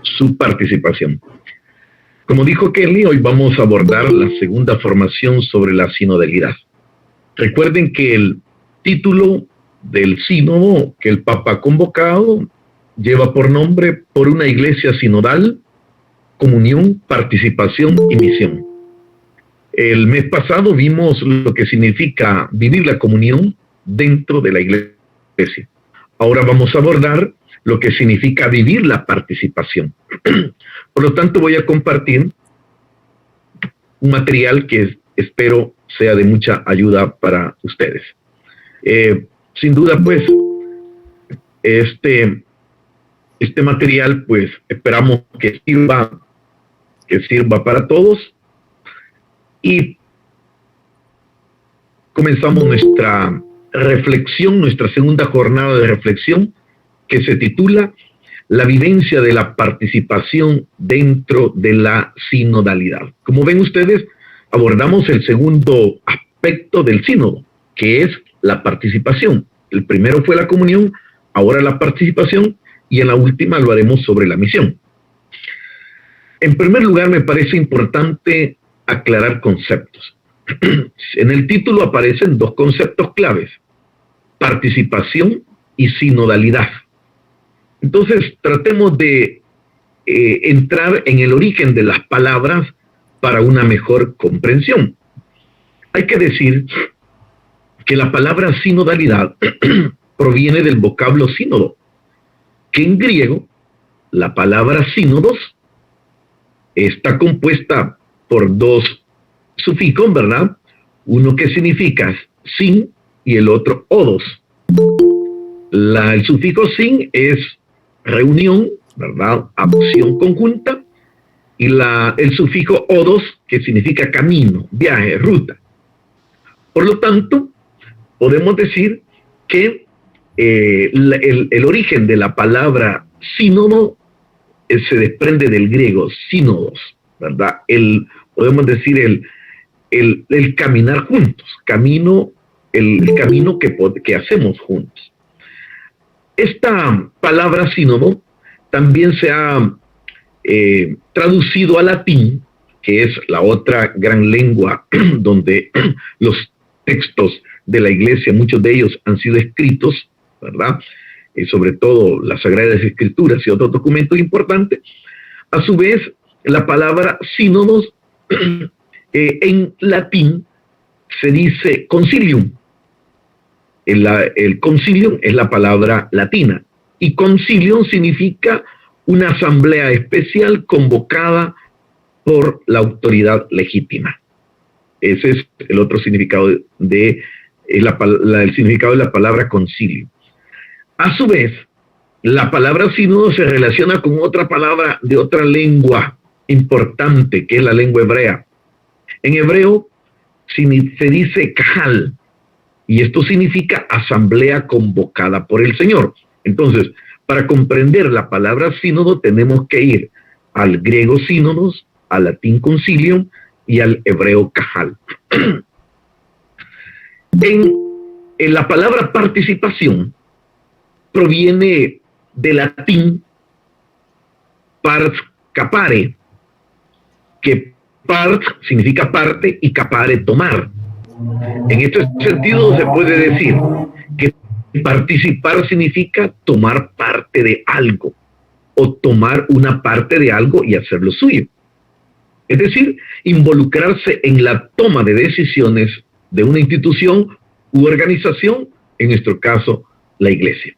su participación. Como dijo Kelly, hoy vamos a abordar la segunda formación sobre la sinodalidad. Recuerden que el título del sínodo que el Papa ha convocado lleva por nombre Por una iglesia sinodal, comunión, participación y misión. El mes pasado vimos lo que significa vivir la comunión dentro de la iglesia. Ahora vamos a abordar lo que significa vivir la participación. Por lo tanto, voy a compartir un material que espero sea de mucha ayuda para ustedes. Sin duda, pues, este material, pues, esperamos que sirva para todos. Y comenzamos nuestra reflexión, nuestra segunda jornada de reflexión, que se titula La vivencia de la participación dentro de la sinodalidad. Como ven ustedes, abordamos el segundo aspecto del sínodo, que es la participación. El primero fue la comunión, ahora la participación, y en la última lo haremos sobre la misión. En primer lugar, me parece importante aclarar conceptos. En el título aparecen dos conceptos claves: participación y sinodalidad. Entonces, tratemos de entrar en el origen de las palabras para una mejor comprensión. Hay que decir que la palabra sinodalidad proviene del vocablo sínodo, que en griego la palabra sínodos está compuesta por dos sufijos, ¿verdad? Uno que significa sin y el otro odos. El sufijo sin es reunión, ¿verdad? Acción conjunta. Y el sufijo odos, que significa camino, viaje, ruta. Por lo tanto, podemos decir que el origen de la palabra sínodo se desprende del griego sínodos, ¿verdad? Podemos decir el caminar juntos, el camino que hacemos juntos. Esta palabra sínodo también se ha traducido al latín, que es la otra gran lengua donde los textos de la iglesia, muchos de ellos han sido escritos, ¿verdad? Sobre todo las Sagradas Escrituras y otros documentos importantes. A su vez, la palabra sínodos en latín se dice concilium. El concilium es la palabra latina, y concilium significa una asamblea especial convocada por la autoridad legítima. Ese es el otro significado el significado de la palabra concilio. A su vez, la palabra sínodo se relaciona con otra palabra de otra lengua importante, que es la lengua hebrea. En hebreo se dice kahal, y esto significa asamblea convocada por el Señor. Entonces, para comprender la palabra sínodo tenemos que ir al griego sínodos, al latín concilium y al hebreo kahal. En la palabra participación proviene del latín pars capare, que part significa parte y capare tomar. En este sentido se puede decir que participar significa tomar parte de algo, o tomar una parte de algo y hacerlo suyo. Es decir, involucrarse en la toma de decisiones de una institución u organización, en nuestro caso, la iglesia.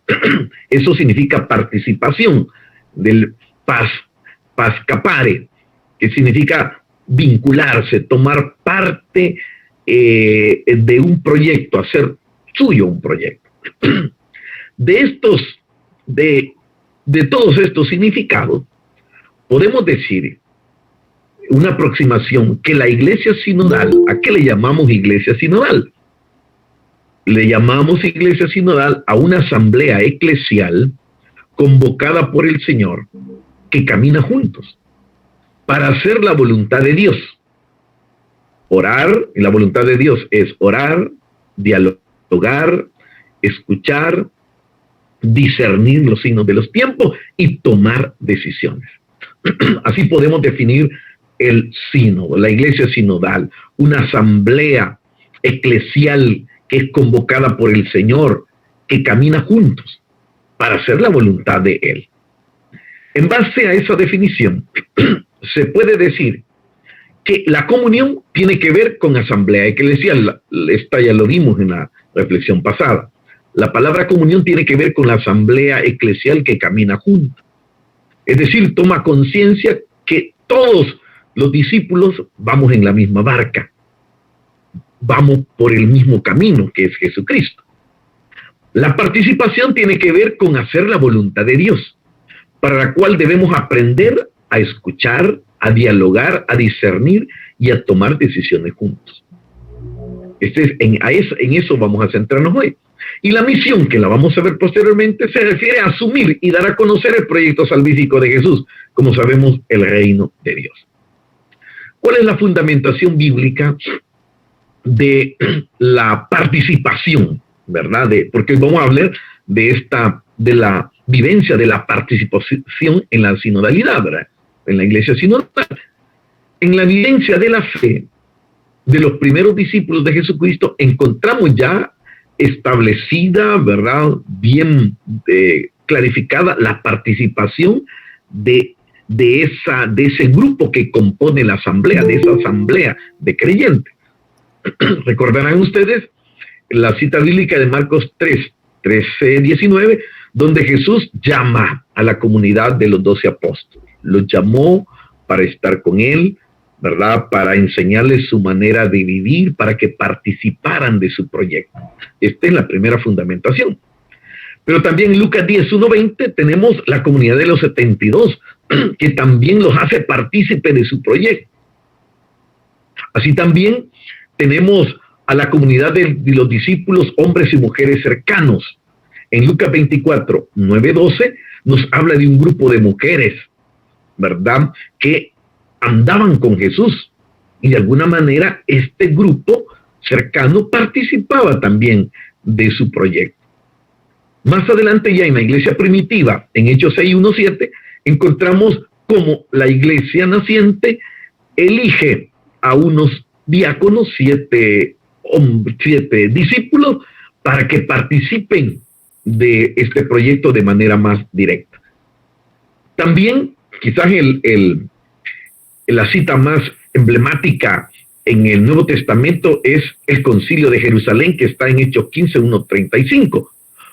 Eso significa participación, del pascapare, que significa vincularse, tomar parte de un proyecto, hacer suyo un proyecto. De todos estos significados, podemos decir una aproximación que la iglesia sinodal, ¿a qué le llamamos iglesia sinodal? Le llamamos iglesia sinodal a una asamblea eclesial convocada por el Señor, que camina juntos para hacer la voluntad de Dios. Orar, y la voluntad de Dios es orar, dialogar, escuchar, discernir los signos de los tiempos y tomar decisiones. Así podemos definir el sínodo, la iglesia sinodal, una asamblea eclesial que es convocada por el Señor, que camina juntos para hacer la voluntad de Él. En base a esa definición, se puede decir que la comunión tiene que ver con asamblea eclesial. Esta ya lo vimos en la reflexión pasada. La palabra comunión tiene que ver con la asamblea eclesial que camina junto. Es decir, toma conciencia que todos los discípulos vamos en la misma barca. Vamos por el mismo camino, que es Jesucristo. La participación tiene que ver con hacer la voluntad de Dios, para la cual debemos aprender a escuchar, a dialogar, a discernir y a tomar decisiones juntos. En eso vamos a centrarnos hoy. Y la misión, que la vamos a ver posteriormente, se refiere a asumir y dar a conocer el proyecto salvífico de Jesús, como sabemos, el reino de Dios. ¿Cuál es la fundamentación bíblica de la participación, verdad? Porque vamos a hablar de la vivencia de la participación en la sinodalidad, ¿verdad? En la iglesia sinodal. En la vivencia de la fe de los primeros discípulos de Jesucristo encontramos ya establecida, ¿verdad? Bien clarificada la participación de ese grupo que compone la asamblea, de esa asamblea de creyentes. Recordarán ustedes la cita bíblica de Marcos 13:19, donde Jesús llama a la comunidad de los 12 apóstoles. Los llamó para estar con él, ¿verdad? Para enseñarles su manera de vivir, para que participaran de su proyecto. Esta es la primera fundamentación. Pero también en Lucas 10:1-20 tenemos la comunidad de los 72, que también los hace partícipe de su proyecto. Así también tenemos a la comunidad de los discípulos, hombres y mujeres cercanos. En Lucas 24:9-12 nos habla de un grupo de mujeres, ¿verdad?, que andaban con Jesús. Y de alguna manera este grupo cercano participaba también de su proyecto. Más adelante, ya en la iglesia primitiva, en Hechos 6:1-7, encontramos cómo la iglesia naciente elige a unos diáconos, 7 discípulos, para que participen de este proyecto de manera más directa. También, quizás la cita más emblemática en el Nuevo Testamento es el Concilio de Jerusalén, que está en Hechos 15:1-35,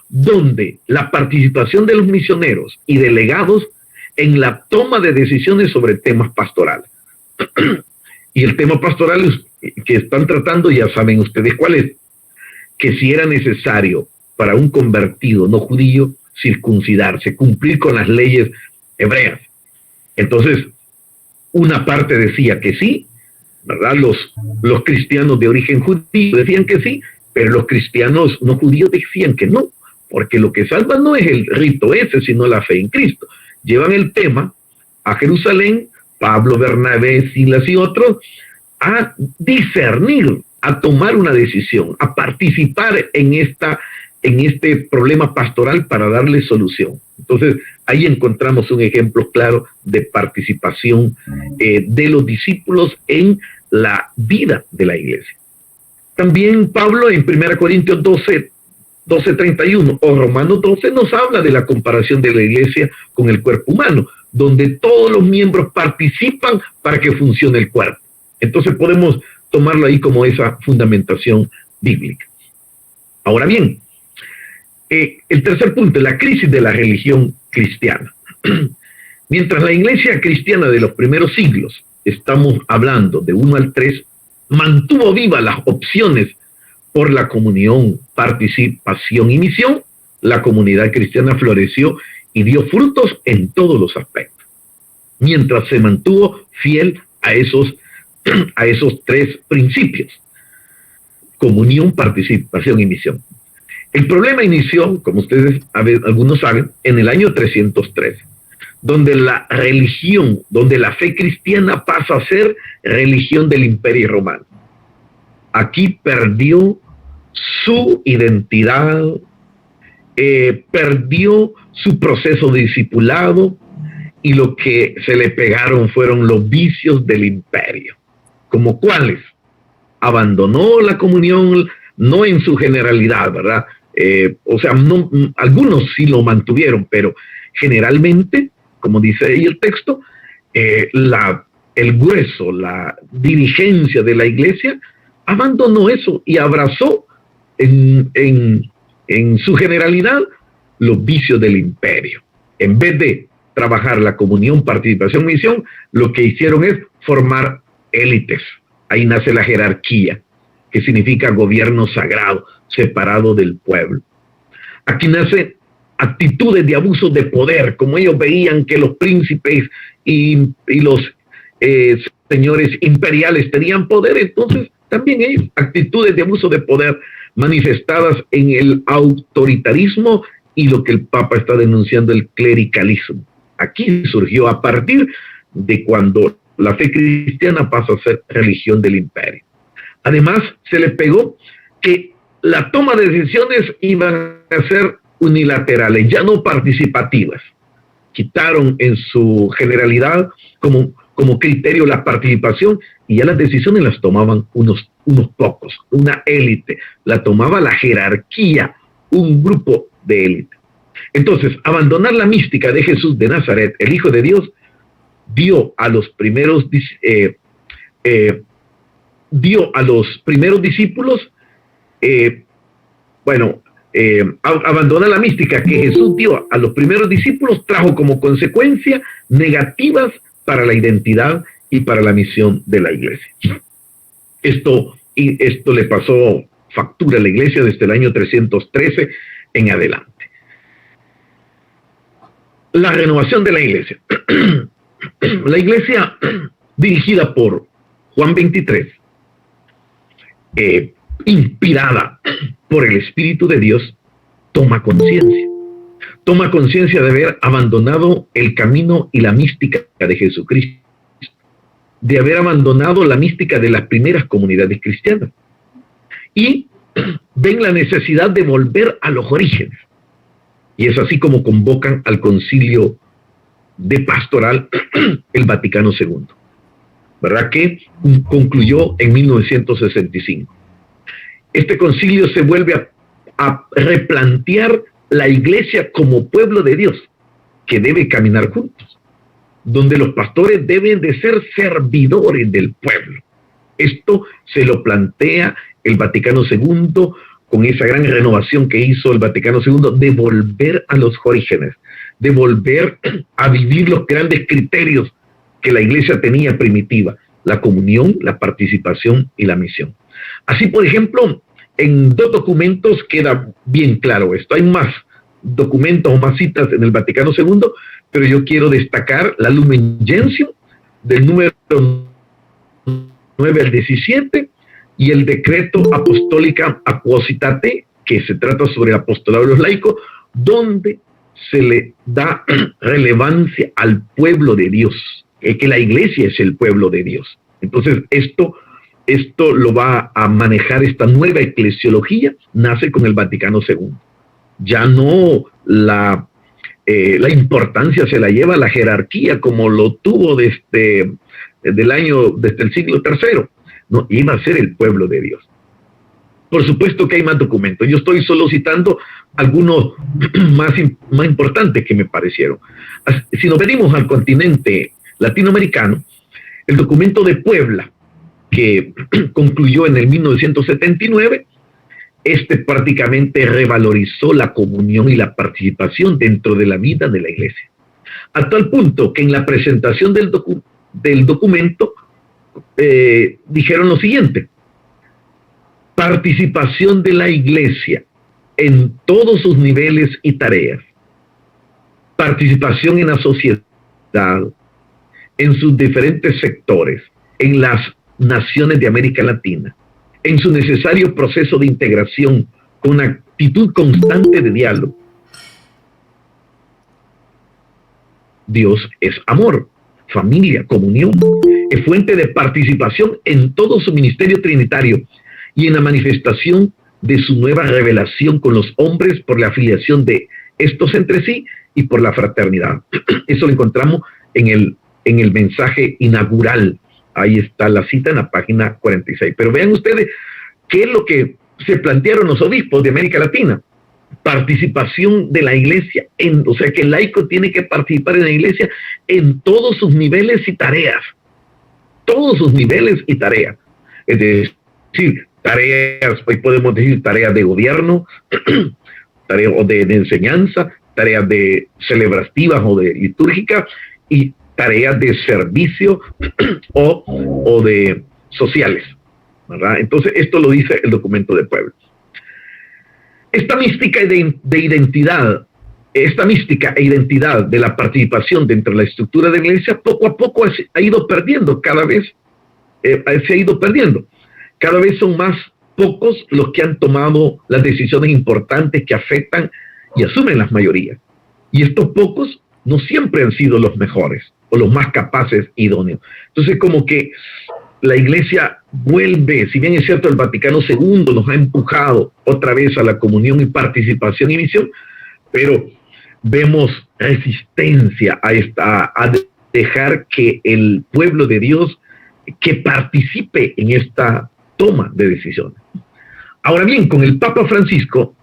donde la participación de los misioneros y delegados en la toma de decisiones sobre temas pastorales. Y el tema pastoral que están tratando, ya saben ustedes cuál es, que si era necesario para un convertido no judío circuncidarse, cumplir con las leyes hebreas. Entonces, una parte decía que sí, ¿verdad? Los cristianos de origen judío decían que sí, pero los cristianos no judíos decían que no, porque lo que salva no es el rito ese, sino la fe en Cristo. Llevan el tema a Jerusalén, Pablo, Bernabé, Silas y otros, a discernir, a tomar una decisión, a participar en este problema pastoral para darle solución. Entonces, ahí encontramos un ejemplo claro de participación de los discípulos en la vida de la iglesia. También Pablo en 1 Corintios 12:31 o Romanos 12 nos habla de la comparación de la iglesia con el cuerpo humano, donde todos los miembros participan para que funcione el cuerpo. Entonces podemos tomarlo ahí como esa fundamentación bíblica. Ahora bien, el tercer punto, la crisis de la religión cristiana. Mientras la iglesia cristiana de los primeros siglos, estamos hablando de 1 al 3, mantuvo vivas las opciones por la comunión, participación y misión, la comunidad cristiana floreció y dio frutos en todos los aspectos, mientras se mantuvo fiel a esos 3 principios: comunión, participación y misión. El problema inició, como ustedes algunos saben, en el año 313, donde la religión, donde la fe cristiana pasa a ser religión del Imperio Romano. Aquí perdió su identidad perdió su proceso de discipulado y lo que se le pegaron fueron los vicios del imperio. ¿Como cuáles? Abandonó la comunión, no en su generalidad, ¿verdad? No, algunos sí lo mantuvieron, pero generalmente, como dice ahí el texto, el grueso, la dirigencia de la iglesia abandonó eso y abrazó en su generalidad los vicios del imperio. En vez de trabajar la comunión, participación, misión, lo que hicieron es formar élites. Ahí nace la jerarquía, que significa gobierno sagrado, separado del pueblo. Aquí nacen actitudes de abuso de poder, como ellos veían que los príncipes y los señores imperiales tenían poder, entonces también ellos, actitudes de abuso de poder manifestadas en el autoritarismo y lo que el Papa está denunciando, el clericalismo. Aquí surgió a partir de cuando la fe cristiana pasa a ser religión del imperio. Además, se le pegó que la toma de decisiones iban a ser unilaterales, ya no participativas. Quitaron en su generalidad como criterio la participación y ya las decisiones las tomaban unos pocos, una élite, la tomaba la jerarquía, un grupo de élite. Entonces, abandonar la mística de Jesús de Nazaret, el Hijo de Dios, dio a los primeros discípulos, abandonar la mística que Jesús dio a los primeros discípulos trajo como consecuencia negativas para la identidad y para la misión de la iglesia. Esto le pasó factura a la iglesia desde el año 313 en adelante. La renovación de la iglesia. La iglesia dirigida por Juan 23, inspirada por el Espíritu de Dios, toma conciencia de haber abandonado el camino y la mística de Jesucristo, de haber abandonado la mística de las primeras comunidades cristianas, y ven la necesidad de volver a los orígenes. Y es así como convocan al concilio de pastoral, el Vaticano II, ¿verdad? Que concluyó en 1965. Este concilio se vuelve a replantear la iglesia como pueblo de Dios, que debe caminar juntos, donde los pastores deben de ser servidores del pueblo. Esto se lo plantea el Vaticano II con esa gran renovación que hizo el Vaticano II de volver a los orígenes, de volver a vivir los grandes criterios que la iglesia tenía primitiva: la comunión, la participación y la misión. Así, por ejemplo, en 2 documentos queda bien claro esto. Hay más documentos o más citas en el Vaticano II, pero yo quiero destacar la Lumen Gentium del número 9 al 17 y el Decreto Apostólica Appositate, que se trata sobre el apostolado de los laicos, donde se le da relevancia al pueblo de Dios, que la iglesia es el pueblo de Dios. Entonces, esto lo va a manejar esta nueva eclesiología, nace con el Vaticano II. Ya no la importancia se la lleva la jerarquía como lo tuvo desde el siglo III. No, iba a ser el pueblo de Dios. Por supuesto que hay más documentos. Yo estoy solo citando algunos más importantes que me parecieron. Si nos venimos al continente latinoamericano, el documento de Puebla, que concluyó en el 1979, prácticamente revalorizó la comunión y la participación dentro de la vida de la iglesia. A tal punto que en la presentación del documento dijeron lo siguiente: participación de la iglesia en todos sus niveles y tareas, participación en la sociedad, en sus diferentes sectores, en las naciones de América Latina, en su necesario proceso de integración, con actitud constante de diálogo. Dios es amor, familia, comunión, es fuente de participación en todo su ministerio trinitario y en la manifestación de su nueva revelación con los hombres por la afiliación de estos entre sí y por la fraternidad. Eso lo encontramos en el mensaje inaugural. Ahí está la cita en la página 46. Pero vean ustedes qué es lo que se plantearon los obispos de América Latina. Participación de la iglesia, o sea que el laico tiene que participar en la iglesia en todos sus niveles y tareas. Todos sus niveles y tareas. Es decir, tareas, hoy podemos decir tareas de gobierno, tareas de enseñanza, tareas de celebrativas o de litúrgicas y tareas de servicio o de sociales, ¿verdad? Entonces, esto lo dice el documento de Puebla. Esta mística de identidad, esta mística e identidad de la participación dentro de la estructura de la iglesia, poco a poco ha ido perdiendo, cada vez se ha ido perdiendo. Cada vez son más pocos los que han tomado las decisiones importantes que afectan y asumen las mayorías. Y estos pocos no siempre han sido los mejores o los más capaces e idóneos. Entonces, como que la iglesia vuelve, si bien es cierto, el Vaticano II nos ha empujado otra vez a la comunión y participación y misión, pero vemos resistencia a dejar que el pueblo de Dios que participe en esta toma de decisiones. Ahora bien, con el Papa Francisco,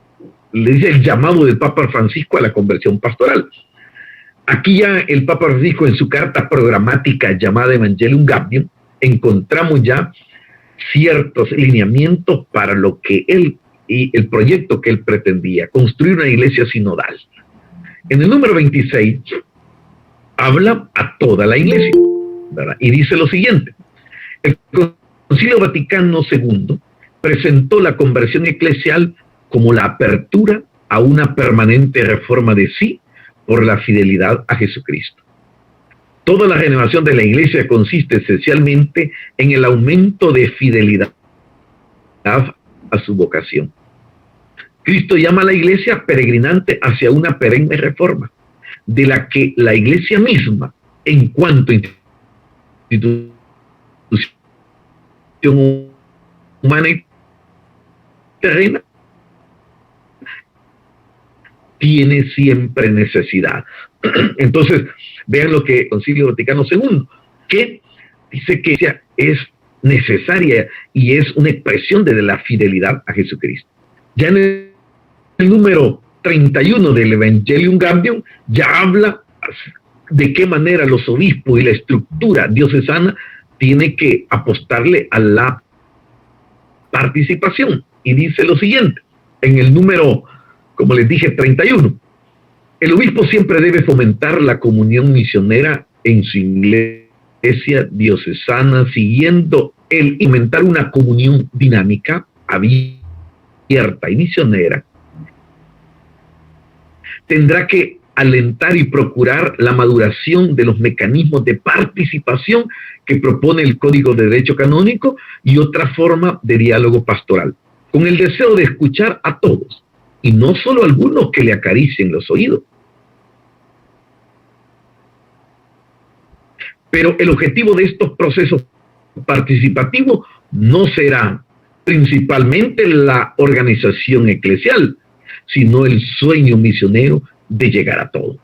le dice el llamado del Papa Francisco a la conversión pastoral. Aquí ya el Papa Francisco, en su carta programática llamada Evangelium Gaudium, encontramos ya ciertos lineamientos para lo que él y el proyecto que él pretendía, construir una iglesia sinodal. En el número 26 habla a toda la iglesia, ¿verdad? Y dice lo siguiente: el Concilio Vaticano II presentó la conversión eclesial como la apertura a una permanente reforma de sí por la fidelidad a Jesucristo. Toda la renovación de la iglesia consiste esencialmente en el aumento de fidelidad a su vocación. Cristo llama a la iglesia peregrinante hacia una perenne reforma, de la que la iglesia misma, en cuanto a institución humana y terrena, tiene siempre necesidad. Entonces, vean lo que el Concilio Vaticano II, que dice que es necesaria y es una expresión de la fidelidad a Jesucristo. Ya en el número 31 del Evangelium Gaudium ya habla de qué manera los obispos y la estructura diocesana tiene que apostarle a la participación. Y dice lo siguiente, en el número, como les dije, 31. El obispo siempre debe fomentar la comunión misionera en su iglesia diocesana, siguiendo el inventar una comunión dinámica, abierta y misionera. Tendrá que alentar y procurar la maduración de los mecanismos de participación que propone el Código de Derecho Canónico y otra forma de diálogo pastoral, con el deseo de escuchar a todos, y no solo a algunos que le acaricien los oídos. Pero el objetivo de estos procesos participativos no será principalmente la organización eclesial, sino el sueño misionero de llegar a todo.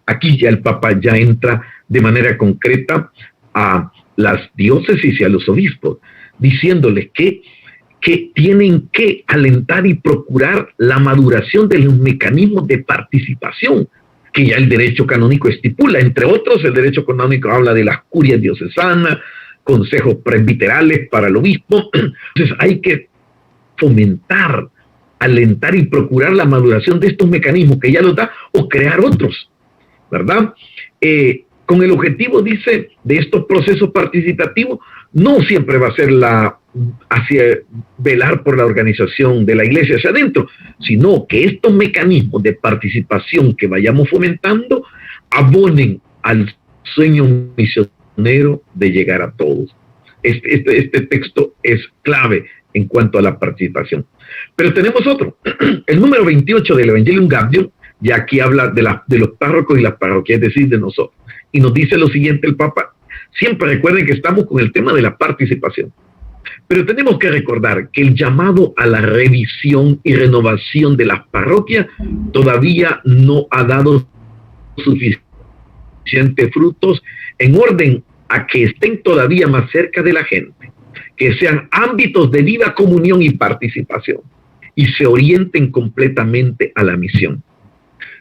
Aquí ya el Papa ya entra de manera concreta a las diócesis y a los obispos, diciéndoles que tienen que alentar y procurar la maduración de los mecanismos de participación que ya el derecho canónico estipula. Entre otros, el derecho canónico habla de las curias diocesanas, consejos presbiterales para el obispo. Entonces hay que fomentar, alentar y procurar la maduración de estos mecanismos que ya los da, o crear otros, ¿verdad? Con el objetivo, dice, de estos procesos participativos, no siempre va a ser hacia velar por la organización de la iglesia hacia adentro, sino que estos mecanismos de participación que vayamos fomentando abonen al sueño misionero de llegar a todos. Este texto es clave en cuanto a la participación. Pero tenemos otro, el número 28 del Evangelium Gaudium, y aquí habla de los párrocos y las parroquias, es decir, de nosotros. Y nos dice lo siguiente el Papa: siempre recuerden que estamos con el tema de la participación. Pero tenemos que recordar que el llamado a la revisión y renovación de las parroquias todavía no ha dado suficientes frutos en orden a que estén todavía más cerca de la gente, que sean ámbitos de viva comunión y participación y se orienten completamente a la misión.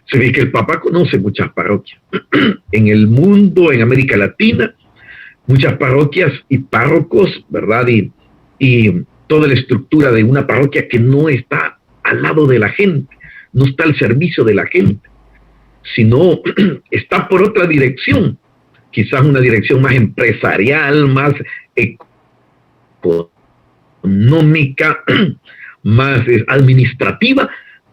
Se ve que el Papa conoce muchas parroquias. En el mundo, en América Latina, muchas parroquias y párrocos, ¿verdad? Y toda la estructura de una parroquia que no está al lado de la gente, no está al servicio de la gente, sino está por otra dirección, quizás una dirección más empresarial, más económica, más administrativa,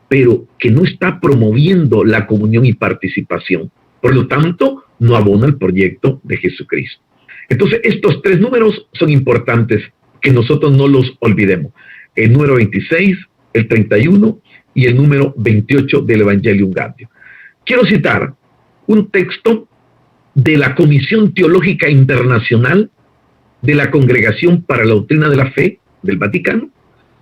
pero que no está promoviendo la comunión y participación. Por lo tanto, no abona el proyecto de Jesucristo. Entonces, estos tres números son importantes, que nosotros no los olvidemos. El número 26, el 31 y el número 28 del Evangelium Gaudium. Quiero citar un texto de la Comisión Teológica Internacional de la Congregación para la Doctrina de la Fe del Vaticano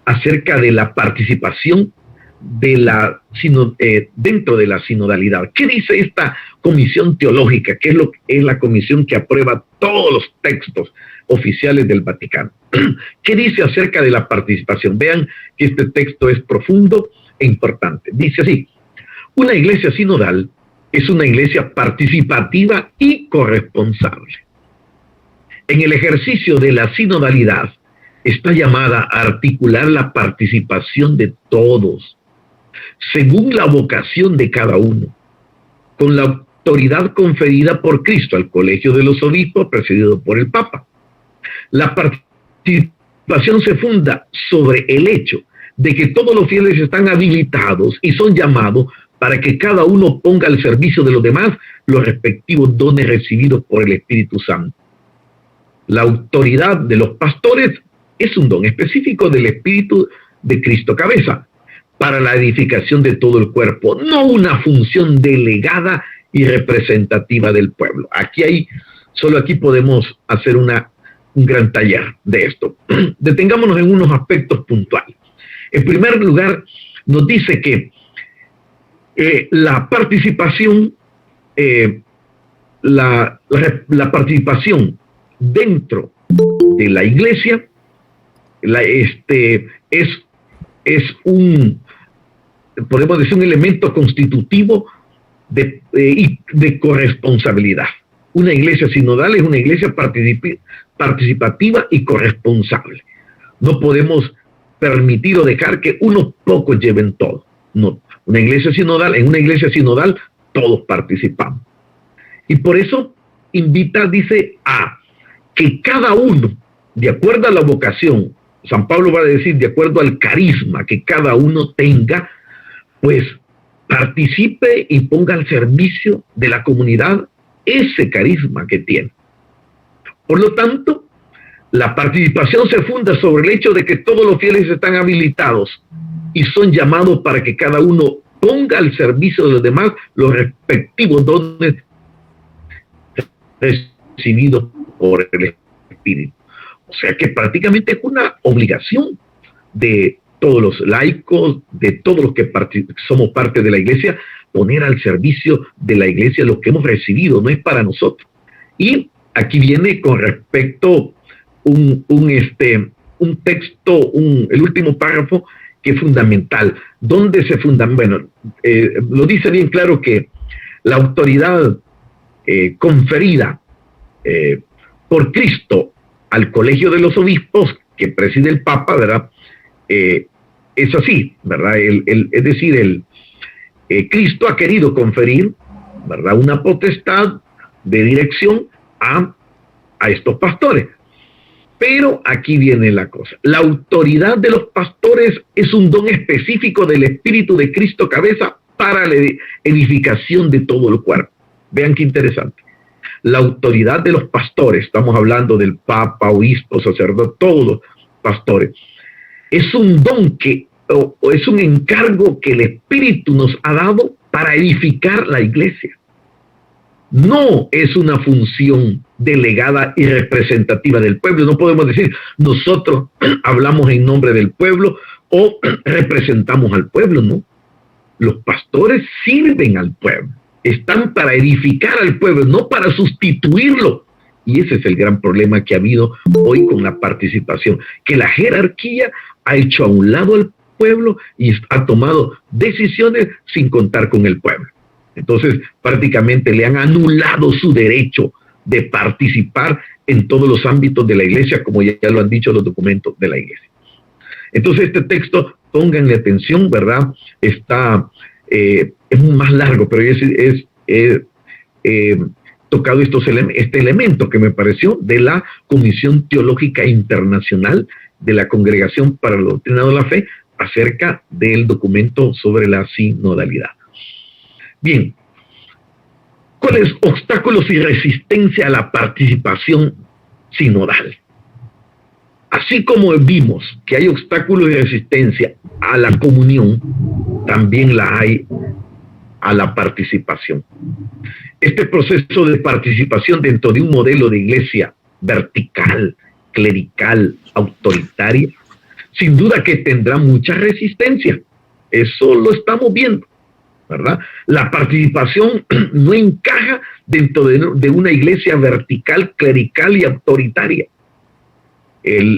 acerca de la participación de dentro de la sinodalidad. ¿Qué dice esta comisión teológica? ¿Qué es la comisión que aprueba todos los textos oficiales del Vaticano? ¿Qué dice acerca de la participación? Vean que este texto es profundo e importante. Dice así: una iglesia sinodal es una iglesia participativa y corresponsable. En el ejercicio de la sinodalidad está llamada a articular la participación de todos, según la vocación de cada uno, con la autoridad conferida por Cristo al Colegio de los Obispos, presidido por el Papa. La participación se funda sobre el hecho de que todos los fieles están habilitados y son llamados para que cada uno ponga al servicio de los demás los respectivos dones recibidos por el Espíritu Santo. La autoridad de los pastores es un don específico del Espíritu de Cristo cabeza para la edificación de todo el cuerpo, no una función delegada y representativa del pueblo. Solo aquí podemos hacer un gran taller de esto. Detengámonos en unos aspectos puntuales. En primer lugar, nos dice que la participación, la participación dentro de la iglesia es podemos decir, un elemento constitutivo de corresponsabilidad. Una iglesia sinodal es una iglesia participativa y corresponsable. No podemos permitir o dejar que unos pocos lleven todo. No, en una iglesia sinodal todos participamos. Y por eso dice que cada uno, de acuerdo a la vocación, San Pablo va a decir, de acuerdo al carisma que cada uno tenga, pues participe y ponga al servicio de la comunidad ese carisma que tiene. Por lo tanto, la participación se funda sobre el hecho de que todos los fieles están habilitados y son llamados para que cada uno ponga al servicio de los demás los respectivos dones recibidos por el Espíritu. O sea que prácticamente es una obligación de todos los laicos, de todos los que somos parte de la iglesia, poner al servicio de la iglesia lo que hemos recibido, no es para nosotros. Y aquí viene con respecto un texto, el último párrafo, que es fundamental. ¿Dónde se fundamenta? Bueno, lo dice bien claro que la autoridad conferida por Cristo al Colegio de los Obispos, que preside el Papa, ¿verdad? Es así, ¿verdad? Es decir, Cristo ha querido conferir, ¿verdad?, una potestad de dirección a estos pastores. Pero aquí viene la cosa. La autoridad de los pastores es un don específico del Espíritu de Cristo cabeza para la edificación de todo el cuerpo. Vean qué interesante. La autoridad de los pastores, estamos hablando del Papa, obispo, sacerdote, todos los pastores, es un don o es un encargo que el Espíritu nos ha dado para edificar la iglesia. No es una función delegada y representativa del pueblo. No podemos decir nosotros hablamos en nombre del pueblo o representamos al pueblo, no. Los pastores sirven al pueblo, están para edificar al pueblo, no para sustituirlo. Y ese es el gran problema que ha habido hoy con la participación, que la jerarquía ha hecho a un lado al pueblo y ha tomado decisiones sin contar con el pueblo. Entonces, prácticamente le han anulado su derecho de participar en todos los ámbitos de la iglesia, como ya lo han dicho los documentos de la iglesia. Entonces, este texto, pónganle atención, ¿verdad? Es más largo, pero tocado este elemento que me pareció de la Comisión Teológica Internacional de la Congregación para la Doctrina de la Fe acerca del documento sobre la sinodalidad. Bien, ¿cuáles obstáculos y resistencia a la participación sinodal? Así como vimos que hay obstáculos y resistencia a la comunión, también la hay a la participación. Este proceso de participación dentro de un modelo de iglesia vertical, clerical, autoritaria, sin duda que tendrá mucha resistencia. Eso lo estamos viendo, ¿verdad? La participación no encaja dentro de una iglesia vertical, clerical y autoritaria.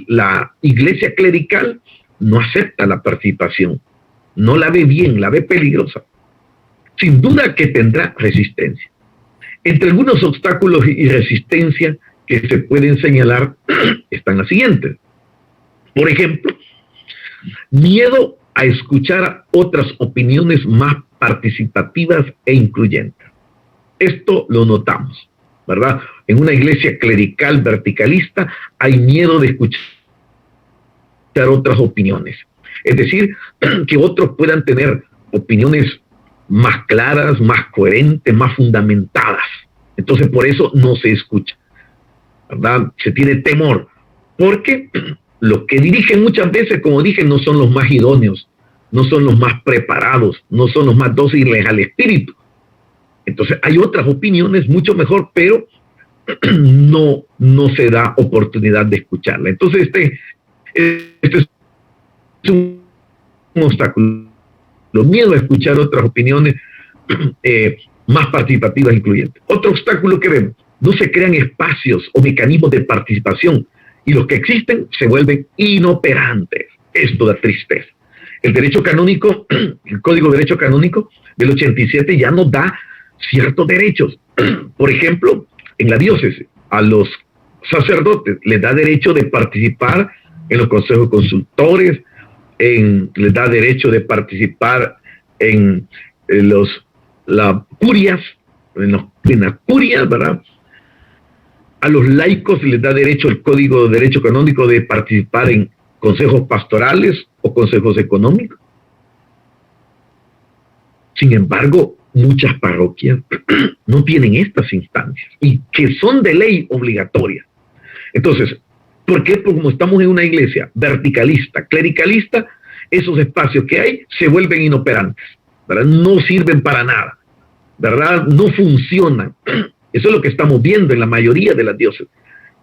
La iglesia clerical no acepta la participación, no la ve bien, la ve peligrosa. Sin duda que tendrá resistencia. Entre algunos obstáculos y resistencia que se pueden señalar están las siguientes. Por ejemplo, miedo a escuchar otras opiniones más participativas e incluyentes. Esto lo notamos, ¿verdad? En una iglesia clerical verticalista hay miedo de escuchar otras opiniones. Es decir, que otros puedan tener opiniones más claras, más coherentes, más fundamentadas. Entonces, por eso no se escucha, ¿verdad? Se tiene temor, porque los que dirigen muchas veces, como dije, no son los más idóneos, no son los más preparados, no son los más dóciles al espíritu. Entonces, hay otras opiniones mucho mejor, pero no se da oportunidad de escucharla. Entonces, este es un obstáculo. Los miedos a escuchar otras opiniones más participativas e incluyentes. Otro obstáculo que vemos, no se crean espacios o mecanismos de participación y los que existen se vuelven inoperantes. Esto da tristeza. El derecho canónico, el Código de Derecho Canónico del 87 ya nos da ciertos derechos. Por ejemplo, en la diócesis, a los sacerdotes les da derecho de participar en los consejos consultores, les da derecho de participar en las curias, en las curias, ¿verdad? A los laicos les da derecho el Código de Derecho Canónico de participar en consejos pastorales o consejos económicos. Sin embargo, muchas parroquias no tienen estas instancias y que son de ley obligatoria. Entonces, ¿por qué? Porque como estamos en una iglesia verticalista, clericalista, esos espacios que hay se vuelven inoperantes, ¿verdad? No sirven para nada, ¿verdad? No funcionan. Eso es lo que estamos viendo en la mayoría de las diócesis.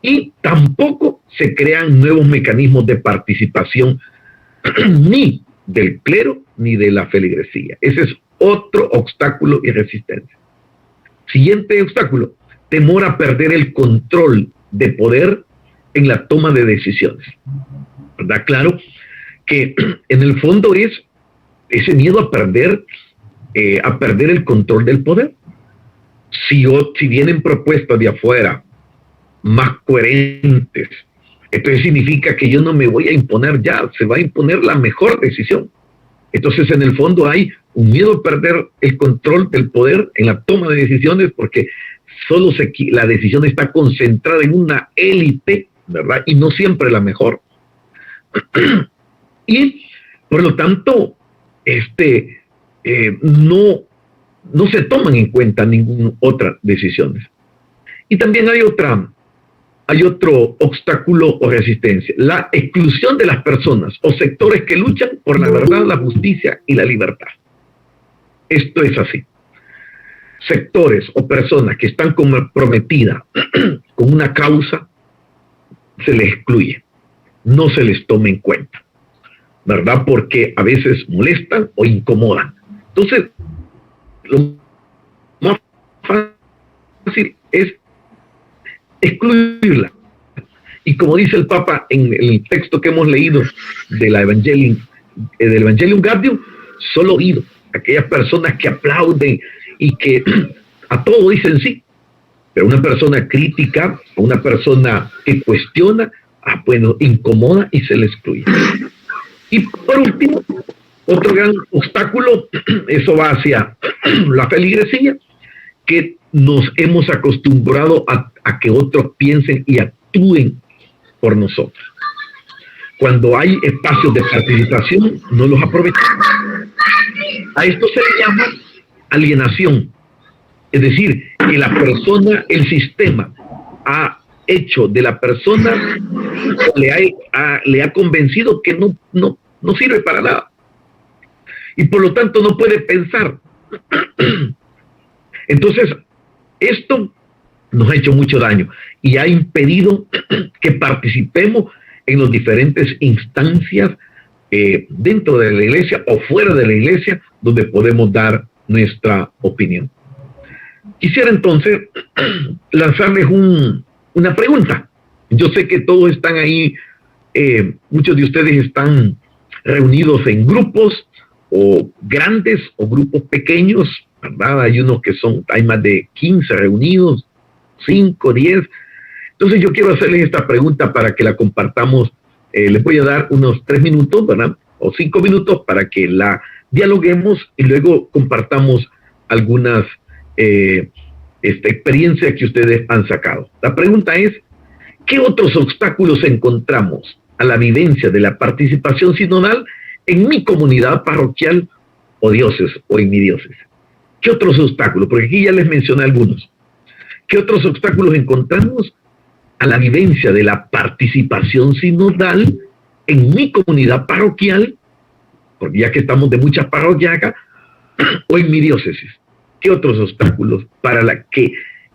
Y tampoco se crean nuevos mecanismos de participación ni del clero ni de la feligresía. Ese es otro obstáculo y resistencia. Siguiente obstáculo, temor a perder el control de poder en la toma de decisiones. ¿Verdad? Claro que en el fondo es ese miedo a perder el control del poder. Si vienen propuestas de afuera más coherentes, entonces significa que yo no me voy a imponer ya, se va a imponer la mejor decisión. Entonces, en el fondo hay un miedo a perder el control del poder en la toma de decisiones porque la decisión está concentrada en una élite, ¿verdad? Y no siempre la mejor. Y, por lo tanto, no se toman en cuenta ninguna otra decisiones. Y también hay otro obstáculo o resistencia, la exclusión de las personas o sectores que luchan por la verdad, la justicia y la libertad. Esto es así. Sectores o personas que están comprometidas con una causa, se les excluye, no se les toma en cuenta, ¿verdad? Porque a veces molestan o incomodan. Entonces, lo más fácil es excluirla. Y como dice el Papa en el texto que hemos leído de la del Evangelium Gaudium, solo oído, aquellas personas que aplauden y que a todo dicen sí, pero una persona crítica, una persona que cuestiona, bueno, incomoda y se le excluye. Y por último, otro gran obstáculo, eso va hacia la feligresía, que nos hemos acostumbrado a que otros piensen y actúen por nosotros. Cuando hay espacios de participación, no los aprovechamos. A esto se le llama alienación. Es decir, que la persona, el sistema, ha hecho de la persona, le ha convencido que no sirve para nada. Y por lo tanto no puede pensar. Entonces, esto nos ha hecho mucho daño y ha impedido que participemos en las diferentes instancias dentro de la iglesia o fuera de la iglesia donde podemos dar nuestra opinión. Quisiera entonces lanzarles una pregunta. Yo sé que todos están ahí, muchos de ustedes están reunidos en grupos o grandes o grupos pequeños, ¿verdad? Hay unos que hay más de 15 reunidos, 5, 10. Entonces yo quiero hacerles esta pregunta para que la compartamos. Les voy a dar unos 3 minutos, ¿verdad? O 5 minutos para que la dialoguemos y luego compartamos algunas experiencias que ustedes han sacado. La pregunta es, ¿qué otros obstáculos encontramos a la vivencia de la participación sinodal en mi comunidad parroquial o diócesis o en mi diócesis? ¿Qué otros obstáculos? Porque aquí ya les mencioné algunos. ¿Qué otros obstáculos encontramos a la vivencia de la participación sinodal en mi comunidad parroquial, porque ya que estamos de muchas parroquias acá, o en mi diócesis? ¿Qué otros obstáculos para que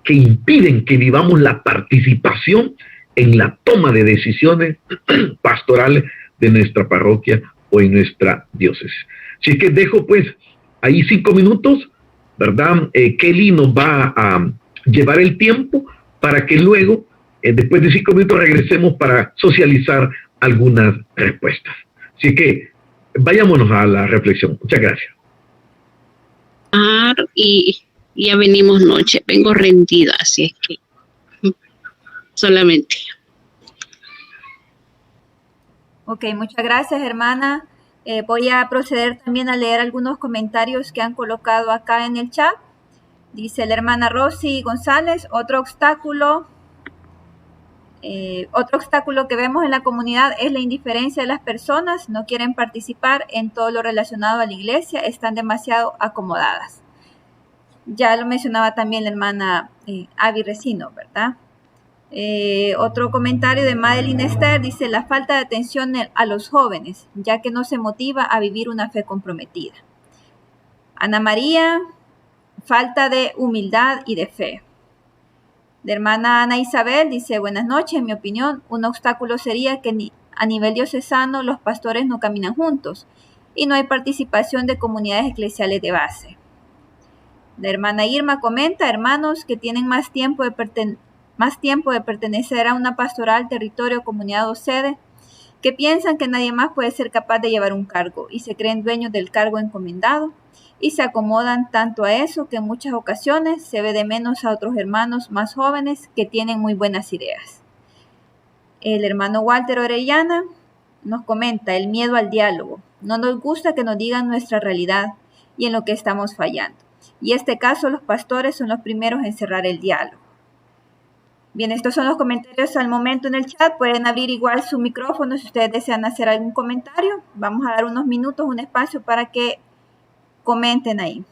impiden que vivamos la participación en la toma de decisiones pastorales de nuestra parroquia o en nuestra diócesis? Así que dejo pues ahí 5 minutos, ¿verdad? Kelly nos va a llevar el tiempo para que luego, después de 5 minutos, regresemos para socializar algunas respuestas. Así que vayámonos a la reflexión. Muchas gracias. Y ya venimos noche, vengo rendida, así es que solamente. Ok, muchas gracias, hermana. Voy a proceder también a leer algunos comentarios que han colocado acá en el chat. Dice la hermana Rosy González, otro obstáculo que vemos en la comunidad es la indiferencia de las personas, no quieren participar en todo lo relacionado a la iglesia, están demasiado acomodadas. Ya lo mencionaba también la hermana Avi Resino, ¿verdad? Otro comentario de Madeline Esther dice, la falta de atención a los jóvenes, ya que no se motiva a vivir una fe comprometida. Ana María, falta de humildad y de fe. La hermana Ana Isabel dice, buenas noches, en mi opinión, un obstáculo sería que a nivel diocesano los pastores no caminan juntos y no hay participación de comunidades eclesiales de base. La hermana Irma comenta, hermanos que tienen más tiempo de pertenecer a una pastoral, territorio, comunidad o sede, que piensan que nadie más puede ser capaz de llevar un cargo y se creen dueños del cargo encomendado y se acomodan tanto a eso que en muchas ocasiones se ve de menos a otros hermanos más jóvenes que tienen muy buenas ideas. El hermano Walter Orellana nos comenta el miedo al diálogo. No nos gusta que nos digan nuestra realidad y en lo que estamos fallando. Y en este caso los pastores son los primeros en cerrar el diálogo. Bien, estos son los comentarios al momento en el chat. Pueden abrir igual su micrófono si ustedes desean hacer algún comentario. Vamos a dar unos minutos, un espacio para que comenten ahí.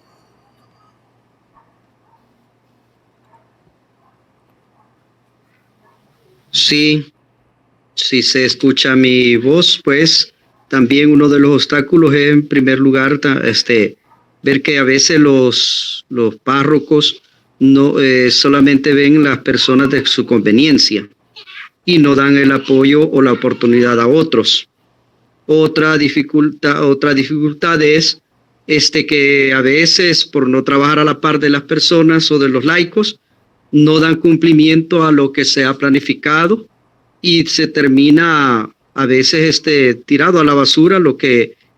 Sí, si se escucha mi voz, pues también uno de los obstáculos es, en primer lugar, ver que a veces los párrocos no solamente ven las personas de su conveniencia y no dan el apoyo o la oportunidad a otros. Otra dificultad es que a veces, por no trabajar a la par de las personas o de los laicos, no dan cumplimiento a lo que se ha planificado y se termina a veces tirado a la basura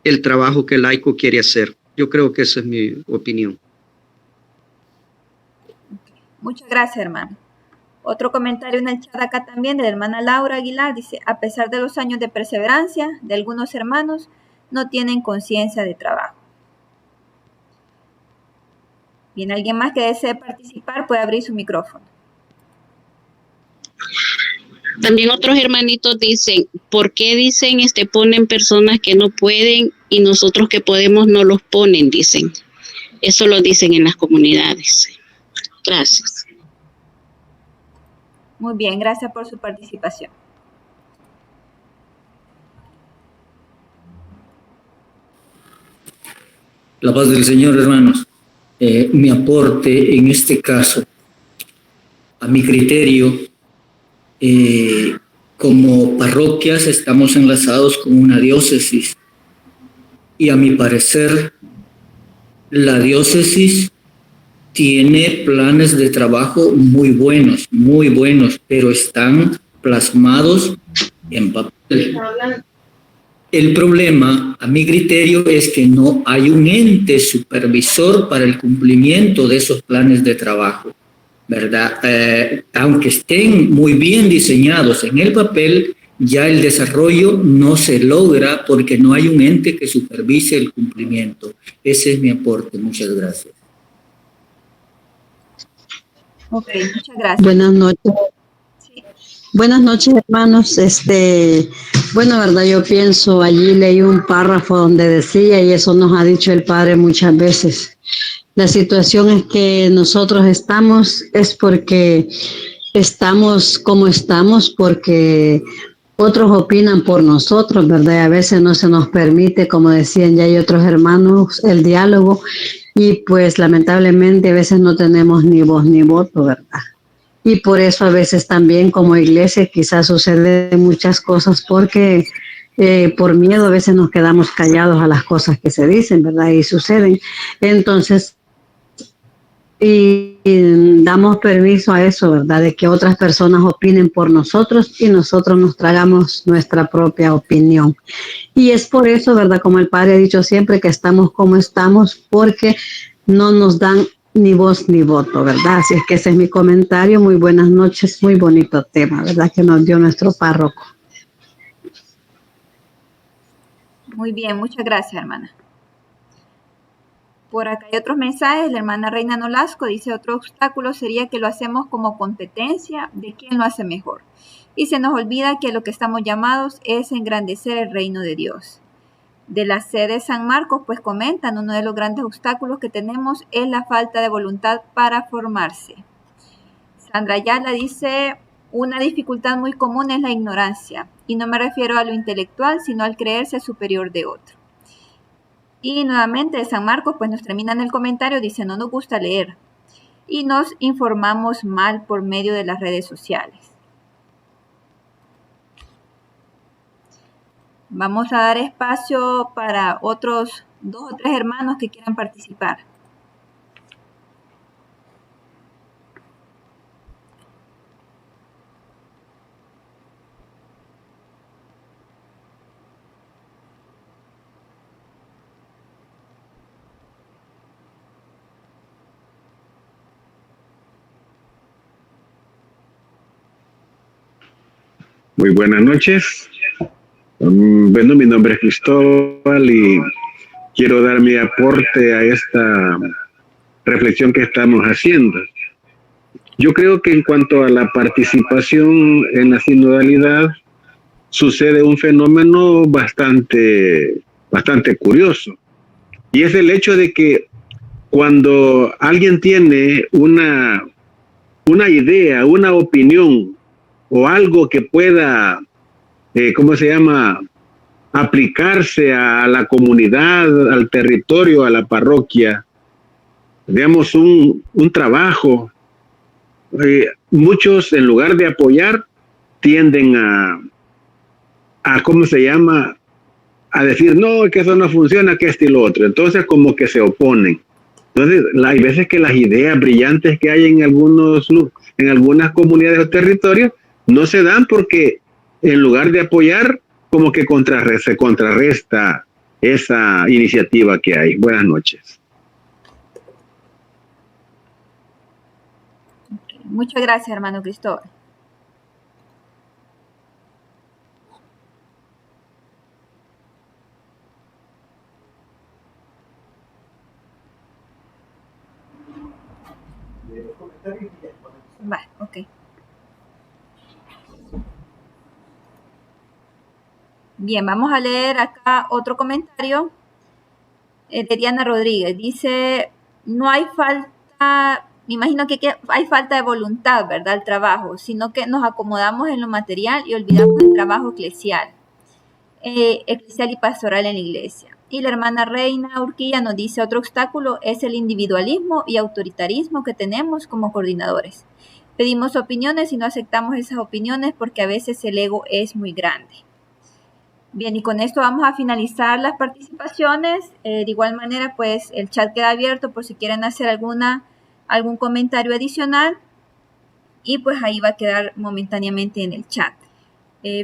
el trabajo que el laico quiere hacer. Yo creo que esa es mi opinión. Muchas gracias, hermano. Otro comentario en el chat acá también de la hermana Laura Aguilar dice: a pesar de los años de perseverancia de algunos hermanos, no tienen conciencia de trabajo. Bien, alguien más que desee participar puede abrir su micrófono. También otros hermanitos dicen, ¿por qué dicen ponen personas que no pueden y nosotros que podemos no los ponen? Dicen. Eso lo dicen en las comunidades. Gracias. Muy bien, gracias por su participación. La paz del Señor, hermanos. Mi aporte en este caso, a mi criterio, como parroquias estamos enlazados con una diócesis y a mi parecer la diócesis tiene planes de trabajo muy buenos, pero están plasmados en papel. El problema, a mi criterio, es que no hay un ente supervisor para el cumplimiento de esos planes de trabajo, ¿verdad? Aunque estén muy bien diseñados en el papel, ya el desarrollo no se logra porque no hay un ente que supervise el cumplimiento. Ese es mi aporte. Muchas gracias. Ok, muchas gracias. Buenas noches. Sí. Buenas noches, hermanos. Bueno, verdad, yo pienso, allí leí un párrafo donde decía, y eso nos ha dicho el Padre muchas veces, la situación es que nosotros estamos, es porque estamos como estamos, porque otros opinan por nosotros, ¿verdad? Y a veces no se nos permite, como decían ya hay otros hermanos, el diálogo, y pues lamentablemente a veces no tenemos ni voz ni voto, ¿verdad? Y por eso a veces también como iglesia quizás suceden muchas cosas porque por miedo a veces nos quedamos callados a las cosas que se dicen, ¿verdad? Y suceden. Entonces, y damos permiso a eso, ¿verdad? De que otras personas opinen por nosotros y nosotros nos tragamos nuestra propia opinión. Y es por eso, ¿verdad? Como el Padre ha dicho siempre, que estamos como estamos porque no nos dan ni voz ni voto, ¿verdad? Así es que ese es mi comentario. Muy buenas noches, muy bonito tema, ¿verdad? Que nos dio nuestro párroco. Muy bien, muchas gracias, hermana. Por acá hay otros mensajes. La hermana Reina Nolasco dice: otro obstáculo sería que lo hacemos como competencia de quién lo hace mejor. Y se nos olvida que lo que estamos llamados es engrandecer el reino de Dios. De la sede de San Marcos, pues comentan, uno de los grandes obstáculos que tenemos es la falta de voluntad para formarse. Sandra Ayala dice: una dificultad muy común es la ignorancia, y no me refiero a lo intelectual, sino al creerse superior de otro. Y nuevamente de San Marcos, pues nos terminan el comentario, dice: no nos gusta leer, y nos informamos mal por medio de las redes sociales. Vamos a dar espacio para otros 2 o 3 hermanos que quieran participar. Muy buenas noches. Bueno, mi nombre es Cristóbal y quiero dar mi aporte a esta reflexión que estamos haciendo. Yo creo que en cuanto a la participación en la sinodalidad, sucede un fenómeno bastante curioso. Y es el hecho de que cuando alguien tiene una idea, una opinión o algo que pueda aplicarse a la comunidad, al territorio, a la parroquia, digamos un trabajo muchos en lugar de apoyar tienden a ¿cómo se llama? A decir, no, que eso no funciona, que esto y lo otro. Entonces como que se oponen. Entonces hay veces que las ideas brillantes que hay en algunas comunidades o territorios no se dan porque en lugar de apoyar, como que se contrarresta esa iniciativa que hay. Buenas noches. Muchas gracias, hermano Cristóbal. Vale, ok. Bien, vamos a leer acá otro comentario de Diana Rodríguez. Dice, no hay falta, me imagino que hay falta de voluntad, ¿verdad? Al trabajo, sino que nos acomodamos en lo material y olvidamos el trabajo eclesial y pastoral en la iglesia. Y la hermana Reina Urquilla nos dice, otro obstáculo es el individualismo y autoritarismo que tenemos como coordinadores. Pedimos opiniones y no aceptamos esas opiniones porque a veces el ego es muy grande. Bien, y con esto vamos a finalizar las participaciones. De igual manera, pues el chat queda abierto por si quieren hacer algún comentario adicional. Y pues ahí va a quedar momentáneamente en el chat.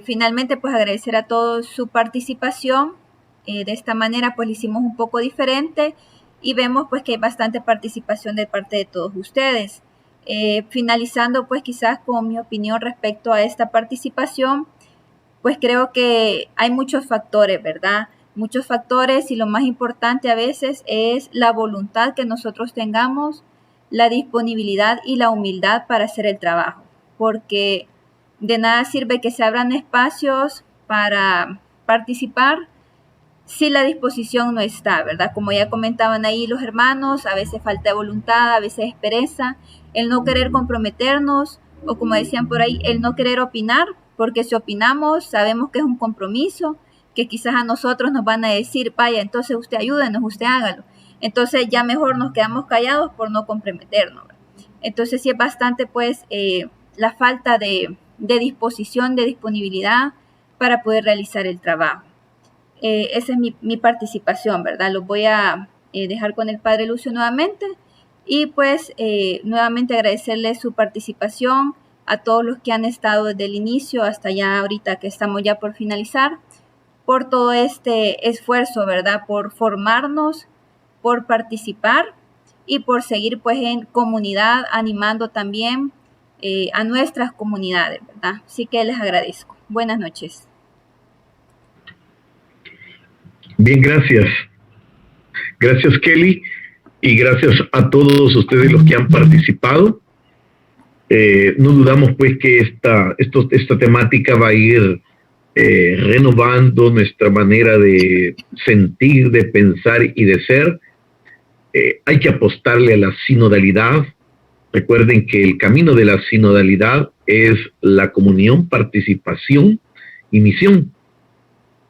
Finalmente, pues agradecer a todos su participación. De esta manera, pues lo hicimos un poco diferente y vemos pues que hay bastante participación de parte de todos ustedes. Finalizando, pues quizás con mi opinión respecto a esta participación, pues creo que hay muchos factores, ¿verdad? Muchos factores y lo más importante a veces es la voluntad que nosotros tengamos, la disponibilidad y la humildad para hacer el trabajo, porque de nada sirve que se abran espacios para participar si la disposición no está, ¿verdad? Como ya comentaban ahí los hermanos, a veces falta de voluntad, a veces es pereza, el no querer comprometernos o como decían por ahí, el no querer opinar, porque si opinamos sabemos que es un compromiso, que quizás a nosotros nos van a decir, vaya, entonces usted ayúdenos, usted hágalo. Entonces ya mejor nos quedamos callados por no comprometernos. Entonces sí es bastante pues la falta de disposición, de disponibilidad para poder realizar el trabajo. Esa es mi participación, ¿verdad? Los voy a dejar con el Padre Lucio nuevamente y pues nuevamente agradecerle su participación a todos los que han estado desde el inicio hasta ya ahorita que estamos ya por finalizar, por todo este esfuerzo, ¿verdad? Por formarnos, por participar y por seguir pues en comunidad, animando también a nuestras comunidades, ¿verdad? Así que les agradezco. Buenas noches. Bien, gracias. Gracias, Kelly, y gracias a todos ustedes los que han participado. No dudamos pues que esta temática va a ir renovando nuestra manera de sentir, de pensar y de ser. Hay que apostarle a la sinodalidad. Recuerden que el camino de la sinodalidad es la comunión, participación y misión.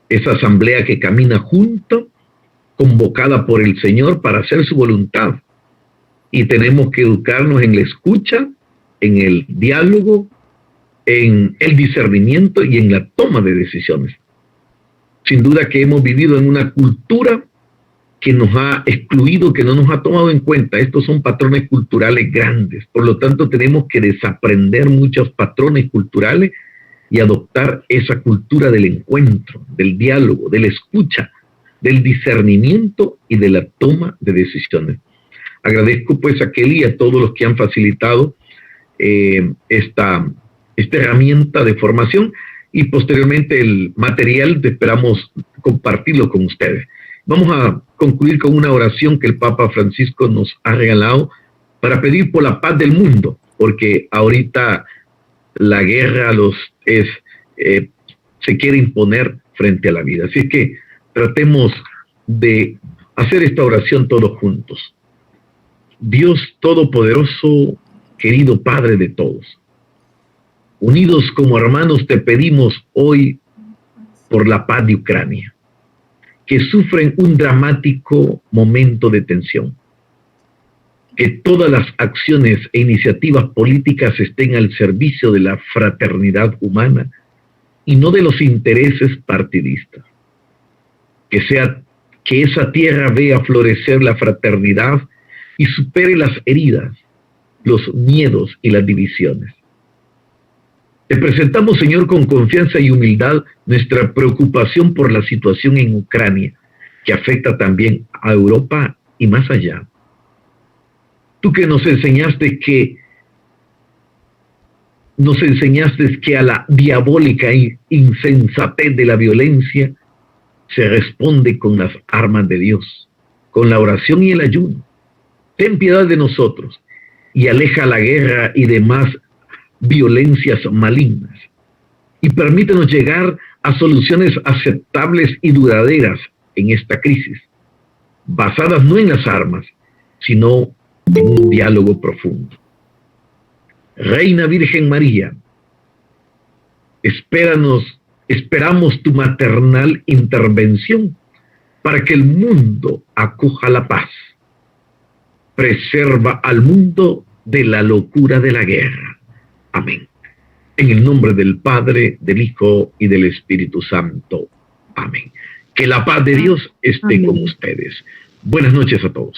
Esa asamblea que camina junto, convocada por el Señor para hacer su voluntad. Y tenemos que educarnos en la escucha, en el diálogo, en el discernimiento y en la toma de decisiones. Sin duda que hemos vivido en una cultura que nos ha excluido, que no nos ha tomado en cuenta. Estos son patrones culturales grandes. Por lo tanto, tenemos que desaprender muchos patrones culturales y adoptar esa cultura del encuentro, del diálogo, de la escucha, del discernimiento y de la toma de decisiones. Agradezco pues a Kelly y a todos los que han facilitado esta herramienta de formación y posteriormente el material, esperamos compartirlo con ustedes. Vamos a concluir con una oración que el Papa Francisco nos ha regalado para pedir por la paz del mundo, porque ahorita la guerra se quiere imponer frente a la vida. Así que tratemos de hacer esta oración todos juntos. Dios Todopoderoso, querido Padre de todos, unidos como hermanos te pedimos hoy por la paz de Ucrania, que sufren un dramático momento de tensión. que todas las acciones e iniciativas políticas estén al servicio de la fraternidad humana y no de los intereses partidistas. Que esa tierra vea florecer la fraternidad y supere las heridas, los miedos y las divisiones. Te presentamos, Señor, con confianza y humildad nuestra preocupación por la situación en Ucrania, que afecta también a Europa y más allá. Tú que nos enseñaste que a la diabólica insensatez de la violencia se responde con las armas de Dios, con la oración y el ayuno. Ten piedad de nosotros y aleja la guerra y demás violencias malignas. Y permítenos llegar a soluciones aceptables y duraderas en esta crisis, basadas no en las armas, sino en un diálogo profundo. Reina Virgen María, esperamos tu maternal intervención para que el mundo acoja la paz. Preserva al mundo de la locura de la guerra. Amén. En el nombre del Padre, del Hijo y del Espíritu Santo. Amén. Que la paz de Dios esté con ustedes. Buenas noches a todos.